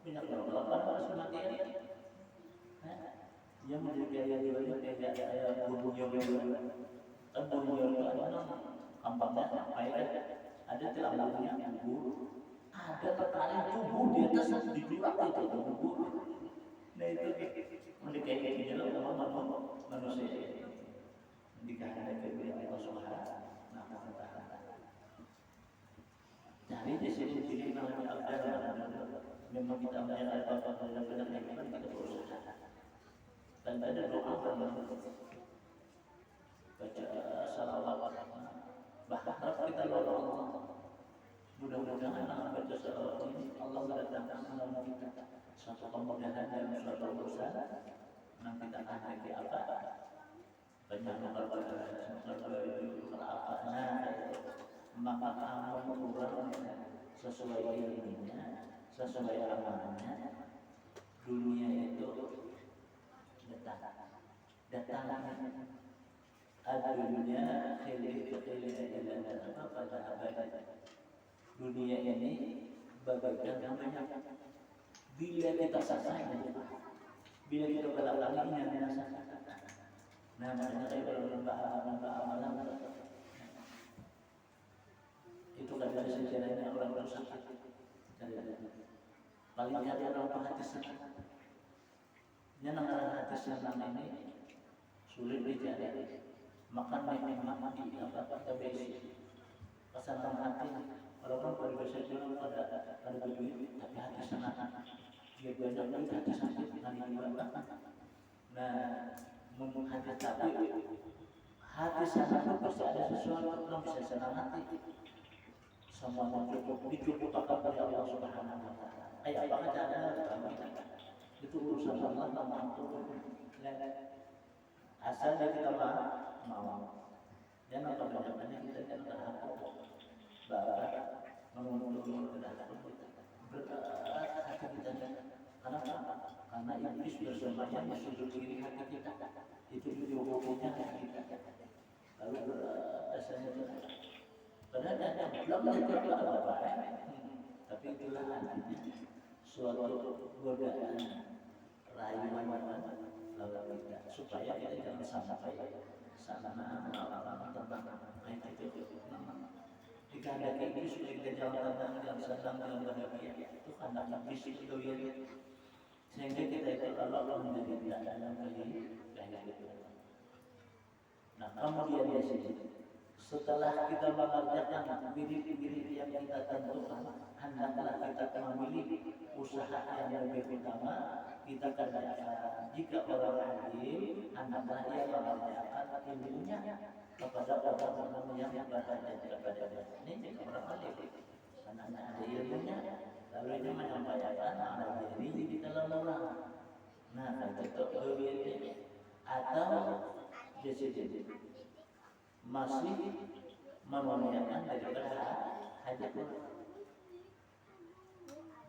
Banyak lapar harus mati ya. Yang menjadi kayak bunyior itu kampangnya ada telambungnya bubur ada terkali tubuh di atas di belakang itu bubur. Nah itu mendekat ini dalam manusia dikatakan oleh Allah Subhanahu wa taala. Jadi di sini namanya memang kita melihat apa benar kita berusaha. Dan ada doa baca salawat bahkan kita doa mudah-mudahan dengan baca salawat ini Allah mendatangkan dalam kita suatu kemudahan dan suatu urusan nanti kita akan lagi apa banyak maka amal kurang sesuai ilmunya sesuai amalnya dunia itu datang dunia pada abad dunia ini bagaikan namanya bila kita sasar bila kita berlalu nah makanya kalau menambah amalan itu kan dari sejarahnya orang sakit paling hati orang hati sakit nyenang hati senang ini sulit dicari makan memang di apa besi pasangan hati orang berbahasa Jawa ada duit tapi hati senang dia banyak duit hati sakit nanti juga nah hati tapi hati senang itu pasti ada sesuatu yang bisa senang hati semua dicukup oleh Allah Subhanahu wa taala kayak apa caranya itu urusan Allah mampu asal kita mau dan apa-apanya kita jangan terhapus bapak menurut berat hati kita karena iblis bersemayam di sudut kiri hati kita itu juga hukumnya hati kita lalu rasanya Padahal ada belum tentu apa-apa, tapi itulah artinya suatu godaan rayuan lalu kita supaya kita jangan sampai sana malam tentang itu jika ada iblis supaya kita jangan tenang, jangan senang, jangan bahagia itu karena iblis itu ya sehingga kita itu Allah menjadi dalam kehidupan. Nah kemudian di sini setelah kita mengerjakan diri-diri yang kita tentukan, hendaklah kita memilih usaha yang lebih utama kita kerjakan. Jika orang alim, hendaklah ia mengerjakan ilmunya kepada orang-orang yang berada kepada dia. Ini jika orang alim, karena ada ilmunya, lalu dia menyampaikan ala diri kita lelah. Nah, itu berbeda. Atau jadi masih memuliakan daripada hajat.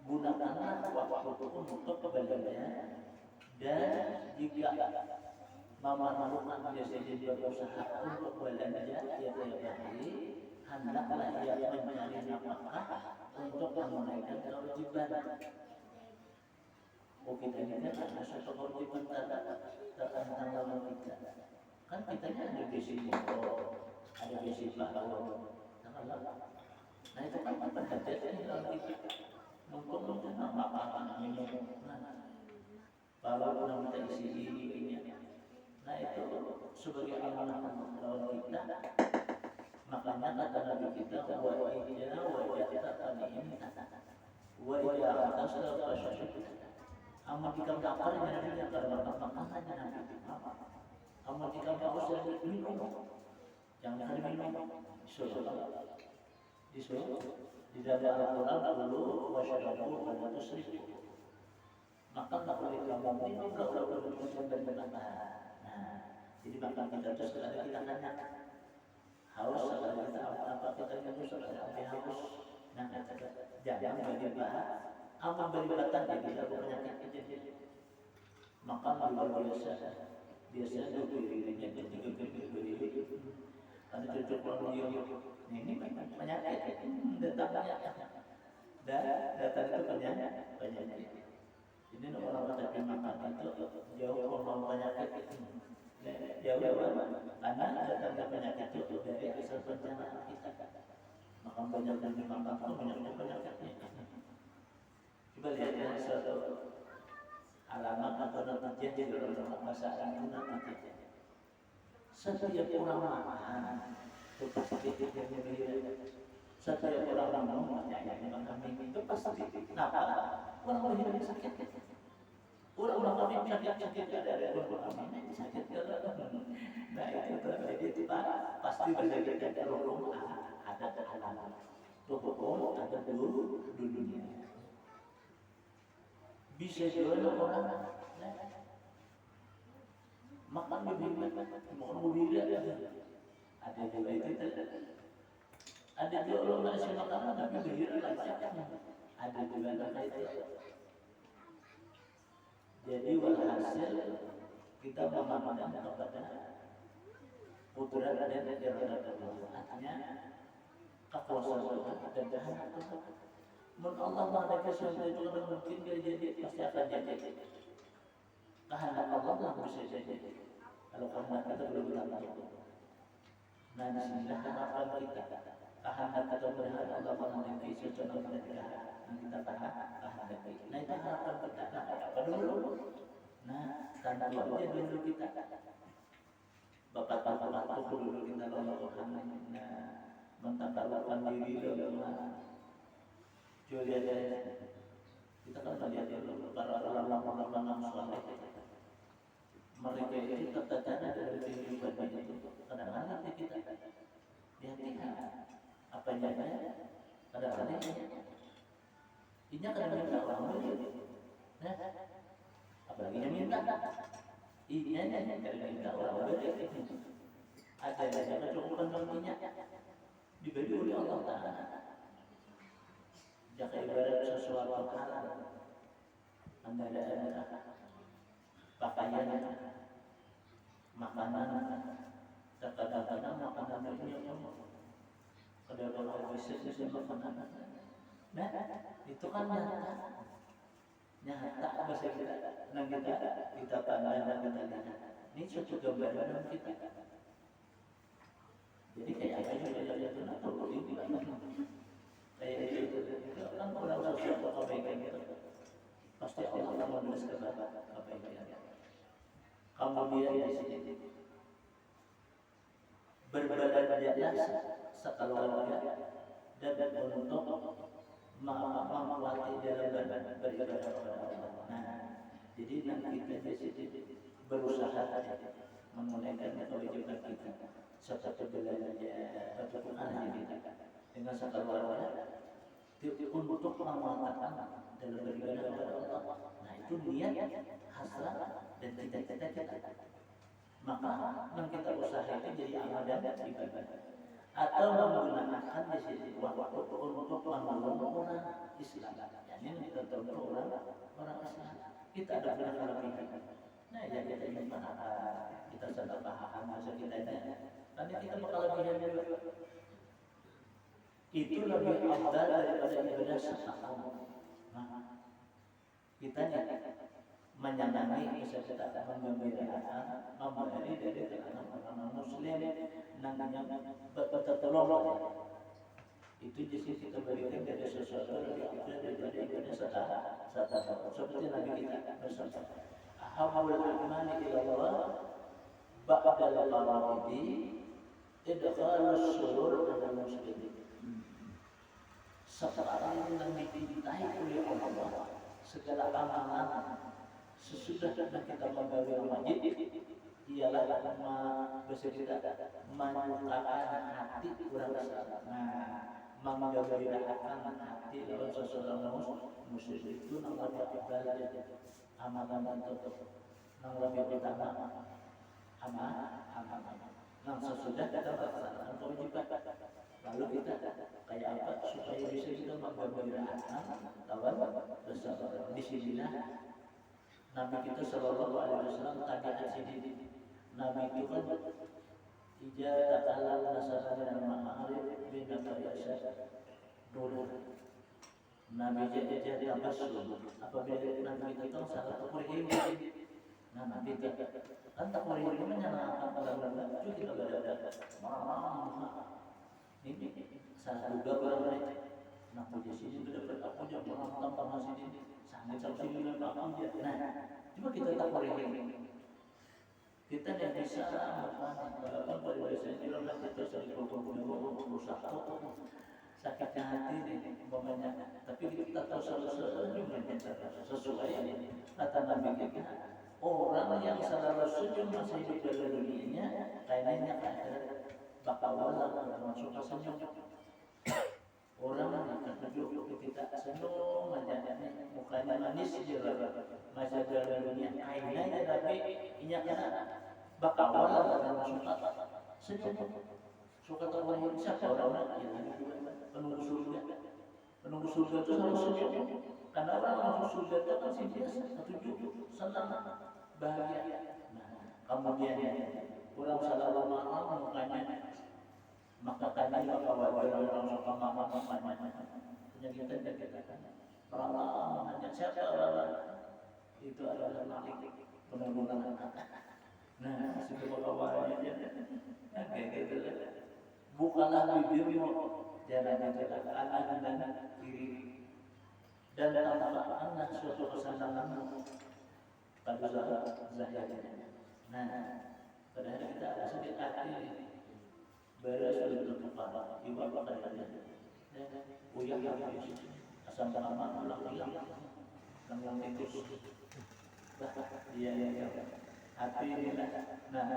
Gunakanlah waktu untuk kebalikannya, dan jika memerlukan dia berusaha untuk belanja ia berarti hendaklah ia mencari nafkah untuk menunaikan kewajiban. Oh kita ini ada satu kewajiban tentang lawan kita. Kan kitanya ada basic motor, ada basic bahawa, nah itu kan perhatian dalam kita untuk makanan minum, kalau kita isi ini, nah itu sebagai amanah lawan kita, makanya kata Nabi kita wajah tani wajah atas amat jika lapar jangan karena makan aja amat jika haus dan minum jangan minum disuruh di dalam Al-Quran dulu wasyarabu dan tusrifu maka tak boleh kamu minum kalau dan berkata nah jadi makan kita terus ada kita tanya haus ada kita apa kita minum sampai haus nah jangan beribah amat beribatan jadi penyakit kecil makan luar biasa dirinya ketika berdiri ada cocok orang ini penyakit datangnya dan datang itu penyakit ini orang kata makan itu jauh orang penyakit jauh karena datangnya penyakit itu dari asal pencernaan kita makan banyak dan dimakan itu penyakitnya coba lihat ya satu alamat atau natijah di dalam masalah itu natijah setiap orang makan itu pasti yang berbeda setiap orang minum yang kami itu pasti kenapa orang berhidup sakit orang kami sakit dari orang kami sakit nah itu terjadi itu pasti berjadi dari hukum ada alamat hukum ada dulu dunia bisa juga orang makan berbeda, ada juga itu ada juga orang nasi makanan tapi berbeda ada juga itu jadi walhasil kita memahamkan kepada putra dan irada Allah artinya kekuasaan Tuhan dan kehendak Tuhan menurut Allah ada sesuatu itu mungkin dia jadi pasti akan jadi kehendak Allah lah bisa jadi kalau kehendak kita belum tahu nah disinilah harapan kita kehendak atau berharap Allah memiliki sesuatu yang kita tahan kehendak kita nah itu harapan kita nah apa dulu nah tanda dia dulu kita bapak-bapak dulu kita lakukan nah mentakalkan diri dalam jualan kita kan melihat dulu para ulama-ulama saleh mereka itu tata-tata dari kehidupan itu kadang-kadang kita lihat apa yang ada kadang-kadang ini kadang-kadang orang nah apalagi yang minta ini kadang-kadang orang ada yang kecukupan nantinya diberi oleh Allah Ta'ala jika ibarat sesuatu halal anda ada pakaian makanan kadang-kadang makanan dunia Ada kalau bisnis makanan. Nah, itu kan nyata bahasa kita. Nah kita pandang dan kita lihat. Ini suatu gambaran kita. Jadi kayak apa itu nak perlu ini kayak itu kan orang sosial atau kebaikan itu pasti Allah akan menulis kebaikan. Kemudian di sini berbelanja jasa sekeluarga dan untuk menguati dalam beribadah kepada Allah. Nah, jadi nanti kita di sini berusaha menunaikan kewajiban kita seperti belanja ataupun anak kita dengan sekeluarga untuk menguatkan dalam beribadah kepada Allah. Nah, itu niat, hasrat dan cita-cita kita. Maka yang kita usaha itu jadi amal dan ibadah. Atau menggunakan di sini waktu untuk membangun orang Islam. Ini kita tentu orang Islam. Kita ada kelebihan. Nah, ya kita ini kita sadar paham masa kita ini. Nanti kita berkelebihan juga. Itu lebih afdal daripada ibadah setahun. Nah, kita menyenangi bisa kita menggembirakan memberi dari orang Muslim namanya bertolong. Itu justru kita berikan dari sesuatu lebih afdal daripada ibadah setahun. Seperti Nabi kita bersabda, "Ahabul a'mali ila Allah ba'dal fara'idi idkhalus surur ala muslimin." Sekarang yang dicintai oleh Allah segala amalan sesudah kita membawa wajib ialah menyukakan hati kurang besar. Nah, menggembirakan hati dalam seseorang muslim itu namanya ibadah amalan untuk lebih utama amalan. Nah, sesudah kita melaksanakan kewajiban, lalu kita kayak apa supaya bisa kita menggembirakan lawan bersama. Di sinilah Nabi kita Shallallahu Alaihi Wasallam tabiat sini. Nabi itu kan ija takallal nasabah dan ma'arif bin Nabayasa dulu. Nabi jadi tabassum apabila Nabi kita sangat berhim. Nah, Nabi kita kan tak berhim menyenangkan orang-orang itu kita berada marah. Ini salah juga orang lain. Nah, di sini sudah berapa jam orang tanpa masih ini sangat sini dan apa dia. Nah, cuma kita tak boleh. Kita tidak bisa melakukan bahasa Indonesia kita sering berusaha sakit hati ini umpamanya. Tapi kita tahu solusinya sesuai kata Nabi kita. Orang yang salah senyum masih hidup dalam dunianya, kayaknya akhirat bakal masuk ke senyum. Orang yang tertuju kita senyum aja, mukanya manis je masa dalam dunia kayaknya tapi inya kana bakal masuk senyum. Suka terlalu siapa orang yang penunggu surga. Penunggu surga itu harus senyum. Karena orang masuk surga itu kan biasa, tertuju, senang, bahagia. Nah, kemudian orang salah lama mukanya maka tadi apa wajar orang suka mama-mamanya penyakit orang hanya siapa itu adalah malik penungguan kata. Nah, sebelum awalnya kayak gitu. Bukanlah bibirmu jalan-jalan kanan dan kiri dan tampakkanlah suatu kesenanganmu pada zahirnya. Nah, padahal kita ada sedikit hati beres untuk kepala ibu bapak dan uyah habis asam nama ulang yang itu dia hati ini nah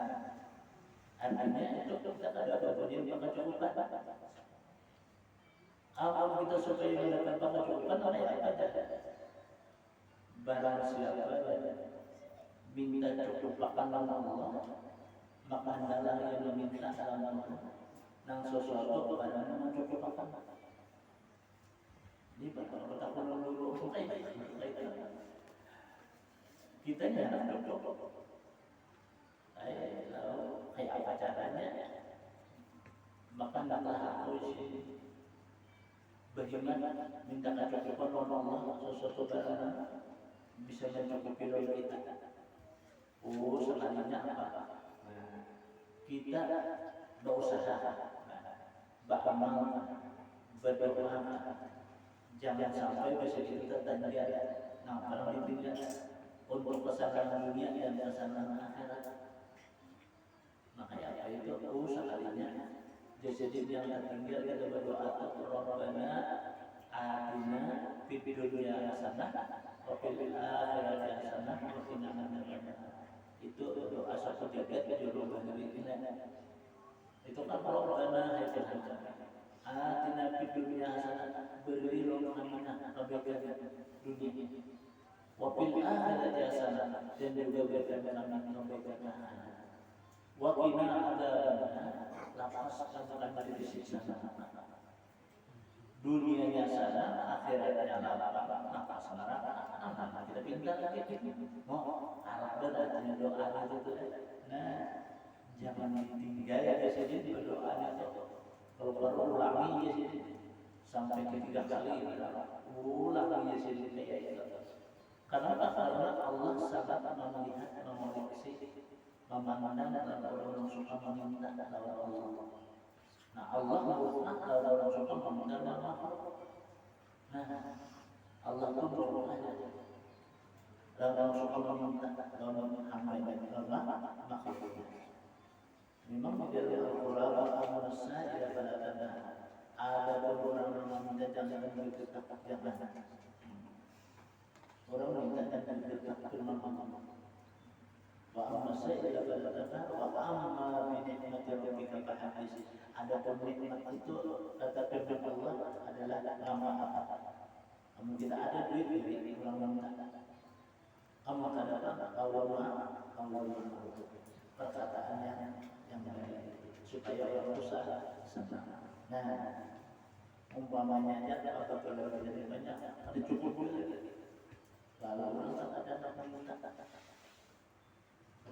artinya itu kita ada bagian pengecualian amal kita supaya mendapat pengecualian oleh apa barang siapa minta cukupkan Allah maka hendaklah yang meminta dalam nang sesuatu kepada mencukupkan. Ini bakal kita dulu kita jangan cukup. Kayak apa caranya maka hendaklah aku bagaimana minta kecukupan Allah sesuatu barang bisa mencukupi doa kita. Oh, sekalinya apa? Kita berusaha, beramal, berdoa, jangan sampai besok kita tanya, nah orang ditinggal untuk kesenangan dunia dan kesenangan akhirat. Makanya apa itu? Oh, sekalinya jadi yang tertinggal kita berdoa Rabbana atina fid dunya hasanah wa fil akhirati hasanah wa qina adzabannar. Itu doa satu jagat judul dari ini. Itu kan Rabbana ya Tuhan atina fid dunya hasanah, berilah kami kebaikan dunia, wa fil akhirati hasanah, dan juga berikan kami kebaikan akhirat. Wa qina adzabannar, lepaskan kami dari siksa neraka. Dunianya sana, akhiratnya neraka, nafas neraka. Nah, kita pintar lagi. Mau harap dan artinya doa itu. Nah, jangan ditinggal ya sini berdoa itu. Kalau perlu ulangi ya sini sampai ketiga kali. Ulangi ya sini kayak itu. Karena Allah sangat melihat, memeriksi, memandang dan orang suka meminta kepada Allah. Nah, Allah murka kalau orang suka meminta makhluk. Nah, Allah pun murka kalau orang suka meminta kalau hamba makhluk. Memang di dalam Al-Quran manusia tidak pada tanda ada orang meminta jangan berdekat jangan. Orang meminta jangan berdekat firman Allah. Wa amma sayyida balagha wa amma bi ni'mati rabbika fahaddits. Ada nikmat itu kata firman Allah adalah nama apa? Kamu tidak ada duit dari orang minta. Kamu katakan Allah perkataan yang baik supaya orang usaha senang. Nah, umpamanya ada apa kalau jadi banyak ada cukup lagi. Lalu orang ada nama minta.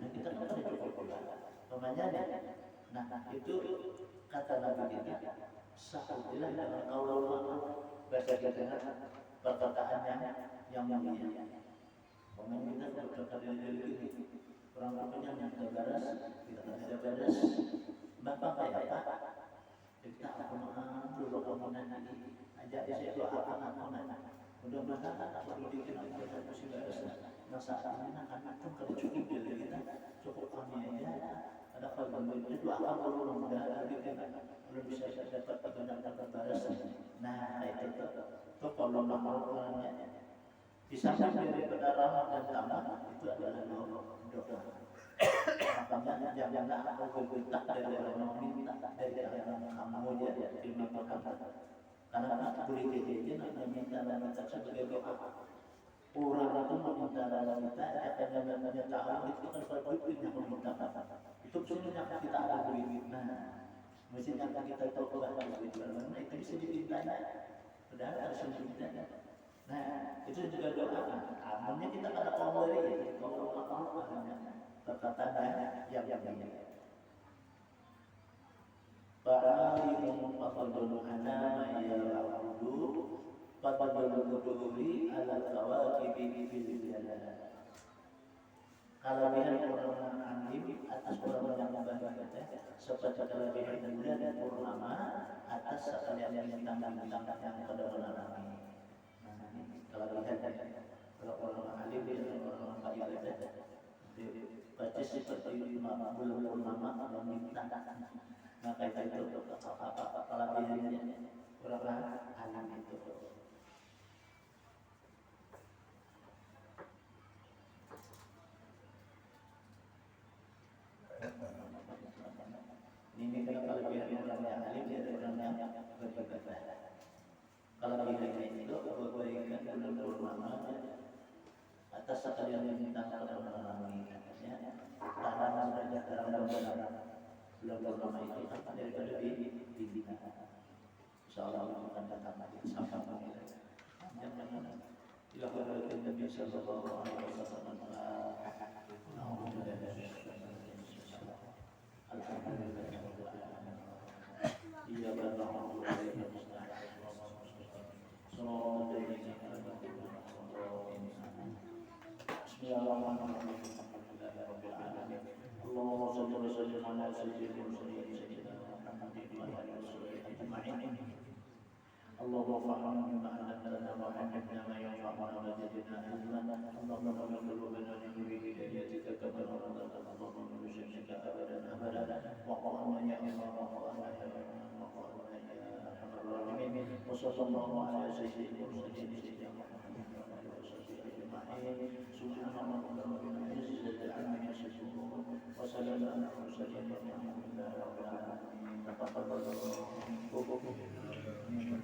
Nah, kita kan ada cukup pula. Namanya, nah itu kata Nabi kita sahutilah dengan qaulul bahasa kita perkataan yang mulia. Orang kita berkata dari orang punya yang terbaras, kita tidak beres. Bapak kayak apa? Kita aku dulu kamu nanti ajak saya doakan aku nanti. Mudah-mudahan aku bikin aku terus beres. Masalahnya anak-anak kalau cukup dari kita, cukup kami aja. Ada kalau itu akan perlu mudah kita belum bisa dapat dapat baras. Nah itu kalau makhluknya bisa dari pedarahan dan tamat itu adalah doa. Makanya janganlah aku berminta dari orang minta dari orang kamu dia terima kasih. Karena boleh jadi nanti minta dan minta sebagai doa. Orang itu meminta dalam kita akan namanya tahu itu kan berikutnya meminta itu sebenarnya kita ada duit. Nah, mestinya kita tahu bahwa duit mana itu bisa dipintanya. Padahal harus dipintanya. Nah, itu juga doa. Amalnya kita ada pemberi, kalau perkataan yang Ba'alikum fafadul anama ya'budu fafadul kuduri ala kawakibi fil jalal. Kelebihan orang alim atas orang yang baik seperti kelebihan bulan dan purnama atas sekalian yang bintang-bintang yang pada bulan ini. Kelebihan kalau orang alim dan orang baik baca seperti bulan purnama dan bintang. Maka itu apa kelebihannya orang alim itu. Ini kalau kelebihan orang yang alim dari orang yang beribadah. Kalau kelebihan itu kebaikan bulan purnama atas sekalian yang bintang pada orang ini katanya karena derajat dalam bulan purnama itu akan daripada dibina. Insyaallah akan datang lagi sampai mengira. Jangan dilakukan Nabi sallallahu alaihi wasallam. Alhamdulillah. إياك نعبد وإياك نستعين صراط الذين أنعمت عليهم بسم الله الرحمن الرحيم الحمد لله رب العالمين اللهم صل وسلم على سيدنا المرسلين سيدنا محمد وعلى آله وصحبه أجمعين اللهم فهمنا ما علمتنا وعلمنا ما ينفعنا وزدنا علما اللهم اغفر قلوبنا بنور هدايتك كما رضيت اللهم من شرك ابدا وقرنا يا الله وقرنا يا ارحم الراحمين وصلى الله على سيدنا المرسلين سيدنا محمد وعلى اله وصحبه اجمعين سبحان ربك رب العزه عما يصفون وسلام على المرسلين والحمد لله رب العالمين تقبل الله